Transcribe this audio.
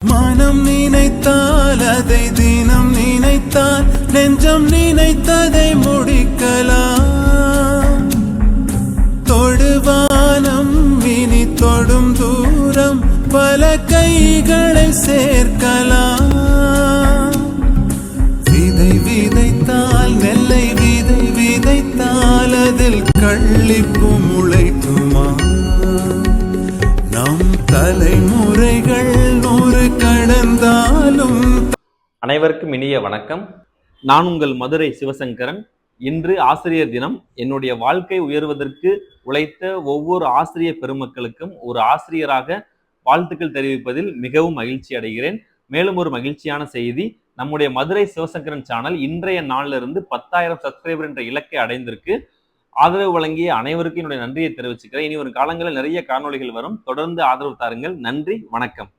மனம் நினைத்தால் அதை தினம் நினைத்தால் நெஞ்சம் நினைத்ததை முடிக்கலாம். தொடுவானம் இனி தொடும் தூரம் பல கைகளை சேர்க்கலாம். விதை விதைத்தால் நெல்லை விதை விதைத்தால் அதில் கள்ளிப்பு முளைக்குமா? நம் தலைமுறைகள் நூறு கடந்தாலும். அனைவருக்கும் இனிய வணக்கம். நான் உங்கள் மதுரை சிவசங்கரன். இன்று ஆசிரியர் தினம். என்னுடைய வாழ்க்கை உயர்வதற்கு உழைத்த ஒவ்வொரு ஆசிரியர் பெருமக்களுக்கும் ஒரு ஆசிரியராக வாழ்த்துக்கள் தெரிவிப்பதில் மிகவும் மகிழ்ச்சி அடைகிறேன். மேலும் ஒரு மகிழ்ச்சியான செய்தி, நம்முடைய மதுரை சிவசங்கரன் சேனல் இன்றைய நாளிலிருந்து 10,000 சப்ஸ்கிரைபர் என்ற இலக்கை அடைந்திருக்கு. ஆதரவு வழங்கிய அனைவருக்கும் என்னுடைய நன்றியை தெரிவிச்சுக்கிறேன். இனி ஒரு காலங்களில் நிறைய காணொளிகள் வரும். தொடர்ந்து ஆதரவு தாருங்கள். நன்றி, வணக்கம்.